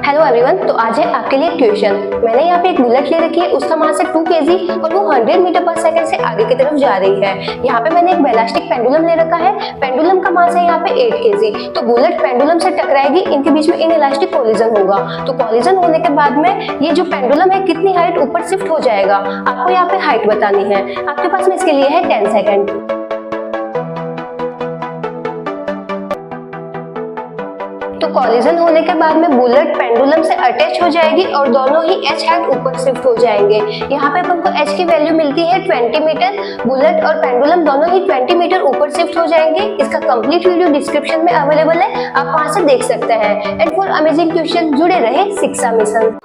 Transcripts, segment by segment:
Hello everyone, तो आज है आपके लिए क्वेश्चन। मैंने यहाँ पे एक बुलेट ले रखी है, उसका मास है 2 kg और वो 100 मीटर पर सेकंड से आगे की तरफ जा रही है। यहाँ पे मैंने एक बैलास्टिक पेंडुलम ले रखा है, पेंडुलम का मास है यहाँ पे 8 kg। तो बुलेट पेंडुलम से टकराएगी, इनके बीच में इनइलास्टिक कोलिजन होगा। तो कोलिजन होने के बाद में ये जो पेंडुलम है कितनी हाइट ऊपर शिफ्ट हो जाएगा, आपको यहाँ पे हाइट बतानी है। आपके पास में इसके लिए है 10 सेकेंड। तो कॉलिजन होने के बाद में बुलेट पेंडुलम से अटैच हो जाएगी और दोनों ही एच हैट ऊपर शिफ्ट हो जाएंगे। यहाँ पे अपन को एच की वैल्यू मिलती है 20 मीटर। बुलेट और पेंडुलम दोनों ही 20 मीटर ऊपर शिफ्ट हो जाएंगे। इसका कंप्लीट वीडियो डिस्क्रिप्शन में अवेलेबल है, आप वहां से देख सकते हैं। एंड फॉर अमेजिंग क्वेश्चन जुड़े रहे शिक्षा mission.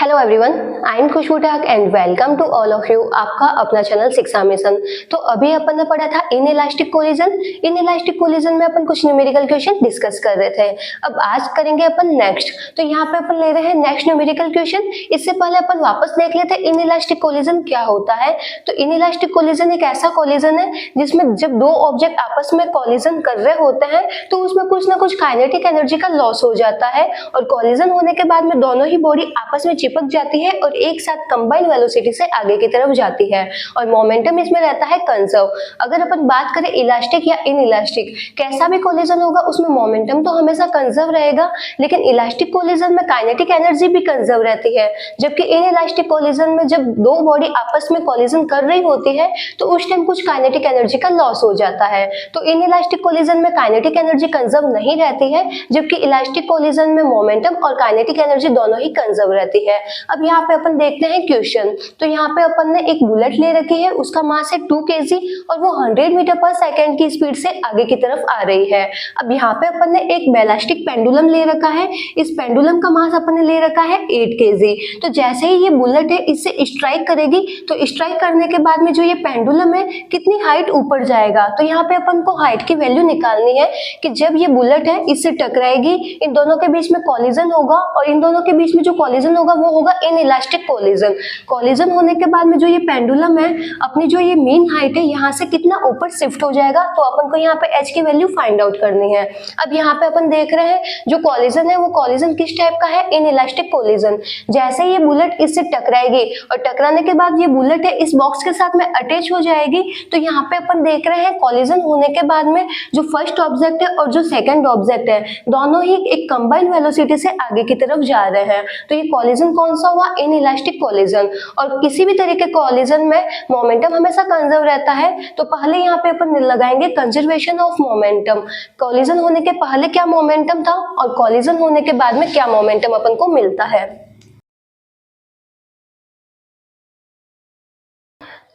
Hello everyone, I am Khushboo ठाक and welcome to all of you, आपका अपना चैनल शिक्षा मिशन। तो अभी अपन ने पढ़ा था इनइलास्टिक कोलिजन। इनइलास्टिक कोलिजन में अपन कुछ न्यूमेरिकल क्वेश्चन डिस्कस कर रहे थे। अब आज करेंगे अपन नेक्स्ट। तो यहाँ पे अपन ले रहे हैं नेक्स्ट न्यूमेरिकल क्वेश्चन। इससे पहले अपन वापस देख लेते हैं इनइलास्टिक कोलिजन क्या होता है। तो इनइलास्टिक कोलिजन एक ऐसा कोलिजन है जिसमें जब दो ऑब्जेक्ट आपस में कोलिजन कर रहे होते हैं तो उसमें कुछ ना कुछ काइनेटिक एनर्जी का लॉस हो जाता है और कोलिजन होने के बाद में दोनों ही बॉडी आपस में चिपक जाती है और एक साथ कंबाइंड वेलोसिटी से आगे की तरफ जाती है और मोमेंटम इसमें रहता है कंजर्व। अगर अपन बात करें इलास्टिक या इनइलास्टिक, कैसा भी कोलिजन होगा उसमें मोमेंटम तो हमेशा कंजर्व रहेगा, लेकिन इलास्टिक कोलिजन में काइनेटिक एनर्जी भी कंजर्व रहती है। जबकि इनइलास्टिक कोलिजन में जब दो बॉडी आपस में कोलिजन कर रही होती है तो उस टाइम कुछ काइनेटिक एनर्जी का लॉस हो जाता है। तो इनइलास्टिक कोलिजन में काइनेटिक एनर्जी कंजर्व नहीं रहती है, जबकि इलास्टिक कोलिजन में मोमेंटम और काइनेटिक एनर्जी दोनों ही कंजर्व रहती है। अब यहाँ पे अपन देखते हैं क्वेश्चन। तो यहाँ पे अपन ने एक बुलेट ले रखी है, उसका मास है 2 kg और वो 100 मीटर पर सेकंड की स्पीड से आगे की तरफ आ रही है। अब यहाँ पे अपन ने एक बैलास्टिक पेंडुलम ले रखा है, इस पेंडुलम का मास अपन ने ले रखा है 8 kg। तो जैसे ही ये बुलेट है इससे स्ट्राइक करेगी तो स्ट्राइक करने के बाद में जो ये पेंडुलम है कितनी हाइट ऊपर जाएगा। तो यहाँ पे अपन को हाइट की वैल्यू निकालनी है कि जब ये बुलेट है इससे टकराएगी, इन दोनों के बीच में कोलिजन होगा और इन दोनों के बीच में जो कोलिजन होगा वो होगा इनइलास्टिक कोलिजन। कोलिजन होने के बाद में जो ये पेंडुलम है अपनी जो ये मेन हाइट है यहाँ से कितना ऊपर शिफ्ट हो जाएगा, तो अपन को यहाँ पे एच की वैल्यू फाइंड आउट करनी है। अब यहाँ पे अपन देख रहे हैं जो कोलिजन है वो कोलिजन किस टाइप का है, इनइलास्टिक कोलिजन। जैसे ये बुलेट इससे टकराएगी और टकराने के बाद ये बुलेट है इस बॉक्स के साथ में अटैच हो जाएगी, तो यहाँ पे अपन देख रहे हैं कोलिजन होने के बाद में जो फर्स्ट ऑब्जेक्ट है और जो सेकंड ऑब्जेक्ट है दोनों ही एक कंबाइंड वेलोसिटी से आगे की तरफ जा रहे हैं। तो ये कोलिजन कौन सा हुआ, इनइलास्टिक कोलिजन। और किसी भी तरह के कोलिजन में मोमेंटम हमेशा कंजर्व रहता है। तो पहले यहाँ पे अपन लगाएंगे कंजर्वेशन ऑफ मोमेंटम। कोलिजन होने के पहले क्या मोमेंटम था और कोलिजन होने के बाद में क्या मोमेंटम अपन को मिलता है।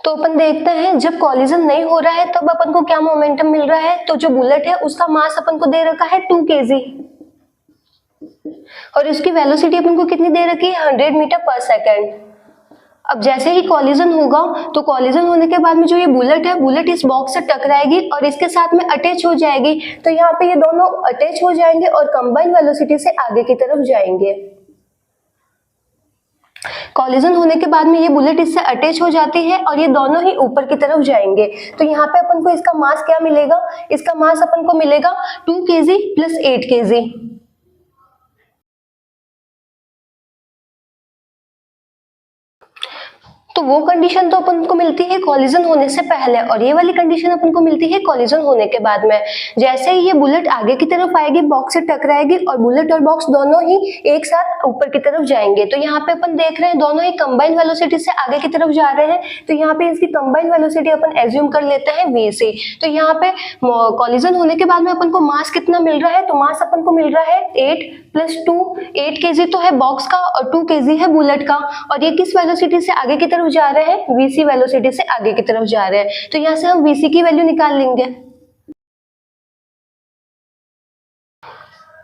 तो अपन देखते हैं जब कोलिजन नहीं हो रहा है तब अपन को क्या मोमेंटम मिल रहा है। तो जो बुलेट है उसका मास अपन को दे रखा है 2 kg और इसकी वेलोसिटी अपन को कितनी दे रखी है, 100 मीटर पर सेकंड। अब जैसे ही कोलिजन होगा तो कोलिजन होने के बाद में जो ये बुलेट है, बुलेट इस बॉक्स से टकराएगी और इसके साथ में अटैच हो जाएगी। तो यहाँ पे ये दोनों अटैच हो जाएंगे और कंबाइंड वेलोसिटी से आगे की तरफ जाएंगे। कोलिजन होने के बाद में ये बुलेट इससे अटैच हो जाती है और ये दोनों ही ऊपर की तरफ जाएंगे। तो यहाँ पे अपन को इसका मास क्या मिलेगा, इसका मास अपन को मिलेगा 2 kg प्लस 8 kg। तो वो कंडीशन तो अपन को मिलती है कोलिजन होने से पहले और ये वाली कंडीशन अपन को मिलती है कोलिजन होने के बाद में। जैसे ही ये बुलेट आगे की तरफ आएगी, बॉक्स से टकराएगी और बुलेट और बॉक्स दोनों ही एक साथ ऊपर की तरफ जाएंगे। तो यहाँ पे अपन देख रहे हैं दोनों ही कंबाइंड वेलोसिटी से आगे की तरफ जा रहे हैं। तो यहाँ पे इसकी कंबाइंड वेलोसिटी अपन एज्यूम कर लेते हैं vc। तो यहाँ पे कोलिजन होने के बाद में अपन को मास कितना मिल रहा है, तो मास अपन को मिल रहा है 8 प्लस 2। 8 kg तो है बॉक्स का और 2 kg है बुलेट का और ये किस वेलोसिटी से आगे की तरफ जा रहे हैं, vc वेलोसिटी से आगे की तरफ जा रहे हैं। तो यहाँ से हम vc की वैल्यू निकाल लेंगे।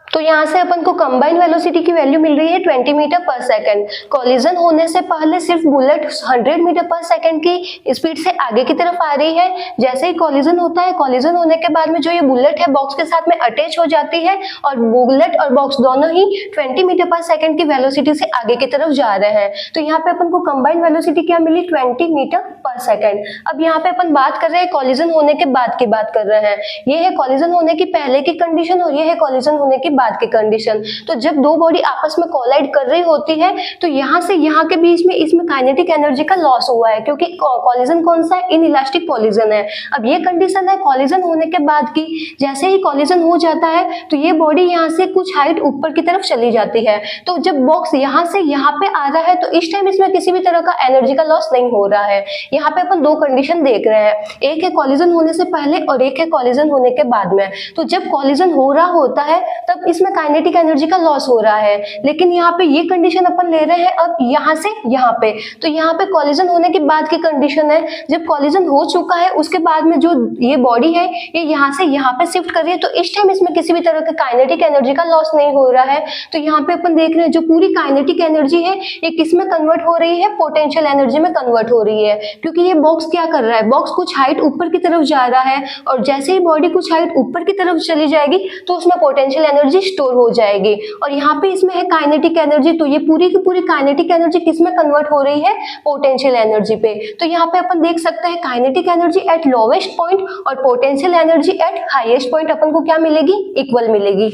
तो यहाँ से अपन को कंबाइंड वेलोसिटी की वैल्यू मिल रही है 20 मीटर पर सेकंड। कोलिजन होने से पहले सिर्फ बुलेट 100 मीटर पर सेकंड की स्पीड से आगे की तरफ आ रही है। जैसे ही कोलिजन होता है, कोलिजन होने के बाद में जो ये बुलेट है बॉक्स के साथ में अटैच हो जाती है और बुलेट और बॉक्स दोनों ही 20 मीटर पर सेकंड की वेलोसिटी से आगे की तरफ जा रहे हैं। तो यहाँ पे अपन को कंबाइंड वेलोसिटी क्या मिली, 20 मीटर पर सेकंड। अब यहाँ पे अपन बात कर रहे हैं कोलिजन होने के बाद की बात कर रहे हैं। ये है कोलिजन होने की पहले की कंडीशन और ये है कोलिजन होने की बाद की कंडीशन। तो जब दो बॉडी आपस में कोलाइड कर रही होती है तो यहाँ से यहाँ के बीच में इसमें काइनेटिक एनर्जी का लॉस हुआ है, क्योंकि कॉलिजन कौन सा है, इनइलास्टिक कॉलिजन है। अब ये कंडीशन है कॉलिजन होने के बाद की। जैसे ही कॉलिजन हो जाता है तो ये बॉडी यहाँ से कुछ हाइट ऊपर की तरफ चली जाती है। तो जब बॉक्स यहाँ से यहाँ पे आ रहा है तो इस टाइम इसमें किसी भी तरह का एनर्जी का लॉस नहीं हो रहा है। यहाँ पे अपन दो कंडीशन देख रहे हैं, एक है कॉलिजन होने से पहले और एक है कॉलिजन होने के बाद में। तो जब कॉलिजन हो रहा होता है तब इसमें काइनेटिक एनर्जी का लॉस हो रहा है, लेकिन यहाँ पे ये कंडीशन अपन ले रहे हैं अब यहाँ से यहाँ पे। तो यहाँ पे कॉलिजन होने के बाद की कंडीशन है, जब कॉलिजन हो चुका है उसके बाद में जो ये बॉडी है ये यहाँ से यहाँ पे शिफ्ट कर रही है, तो इस टाइम इसमें किसी भी तरह का काइनेटिक एनर्जी का लॉस नहीं हो रहा है। तो यहाँ पे अपन देख रहे हैं जो पूरी काइनेटिक एनर्जी है ये किस में कन्वर्ट हो रही है, पोटेंशियल एनर्जी में कन्वर्ट हो रही है। क्योंकि ये बॉक्स क्या कर रहा है, बॉक्स कुछ हाइट ऊपर की तरफ जा रहा है और जैसे ही बॉडी कुछ हाइट ऊपर की तरफ चली जाएगी तो उसमें पोटेंशियल एनर्जी स्टोर हो जाएगी। और यहाँ पे इसमें है काइनेटिक एनर्जी, तो ये पूरी की पूरी काइनेटिक एनर्जी किस में कन्वर्ट हो रही है, पोटेंशियल एनर्जी पे। तो यहाँ पे अपन देख सकते हैं kinetic energy at lowest point और potential energy at highest point अपन को क्या मिलेगी, इक्वल मिलेगी।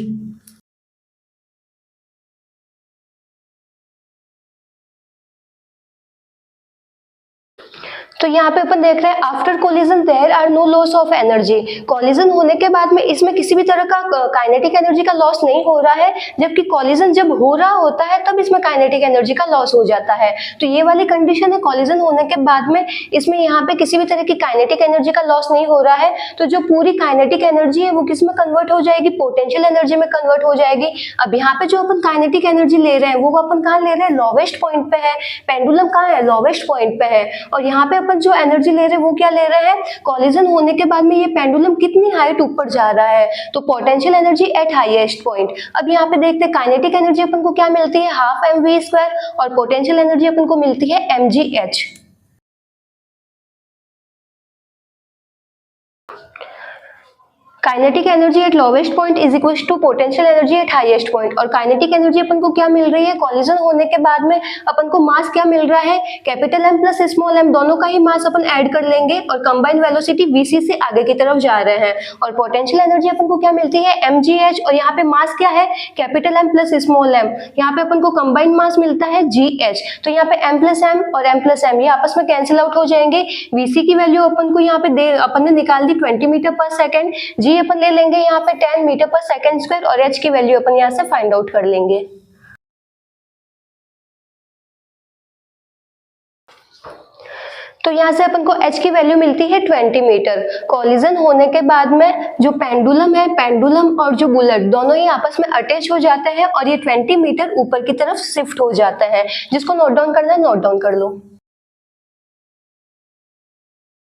तो यहाँ पे अपन देख रहे हैं after collision there are no loss of energy. Collision होने के बाद में इसमें किसी भी तरह का काइनेटिक एनर्जी का लॉस नहीं हो रहा है, जबकि कोलिजन जब हो रहा होता है तब इसमें काइनेटिक एनर्जी का लॉस हो जाता है। तो ये वाली कंडीशन है कोलिजन होने के बाद में, इसमें यहाँ पे किसी भी तरह की काइनेटिक एनर्जी का लॉस नहीं हो रहा है। तो जो पूरी काइनेटिक एनर्जी है वो किस में कन्वर्ट हो जाएगी, पोटेंशियल एनर्जी में कन्वर्ट हो जाएगी। अब यहाँ पे जो अपन काइनेटिक एनर्जी ले रहे हैं वो अपन कहाँ ले रहे हैं, लोवेस्ट पॉइंट पे है। पेंडुलम कहाँ है, लोवेस्ट पॉइंट पे है। और यहाँ पे अपन जो एनर्जी ले रहे हैं वो क्या ले रहे हैं, कॉलिजन होने के बाद में ये पेंडुलम कितनी हाइट ऊपर जा रहा है, तो potential energy at highest point. अब यहाँ पे देखते हैं काइनेटिक एनर्जी अपन को क्या मिलती है, हाफ mv² और पोटेंशियल एनर्जी अपन को मिलती है mgh। Kinetic energy at lowest point is equal to potential energy at highest point. और काइनेटिक एनर्जी अपन को क्या मिल रही है, कॉलिजन होने के बाद में अपन को मास क्या मिल रहा है, capital M plus small m दोनों का ही मास अपन ऐड कर लेंगे और कंबाइंड वेलोसिटी vc से आगे की तरफ जा रहे हैं। और पोटेंशियल एनर्जी अपन को क्या मिलती है, mgh। और यहाँ पे मास क्या है, capital M plus small m। यहाँ पे अपन को कंबाइंड मास मिलता है gh। तो यहाँ पे m प्लस m और m प्लस m ये आपस में कैंसिल आउट हो जाएंगे। vc की वैल्यू अपन को यहाँ पे अपन ने निकाल दी 20 मीटर पर सेकेंड, जी अपन ले लेंगे यहाँ पे 10 मीटर पर सेकेंड स्क्वायर और h की वैल्यू अपन यहाँ से फाइंड आउट कर लेंगे। तो यहाँ से अपन को h की वैल्यू मिलती है 20 मीटर। कॉलिजन होने के बाद में जो पेंडुलम है, पेंडुलम और जो बुलेट दोनों ही आपस में अटैच हो जाते हैं और ये 20 मीटर ऊपर की तरफ शिफ्ट हो जाता है। जिसको नोट डाउन करना है नोट डाउन कर लो।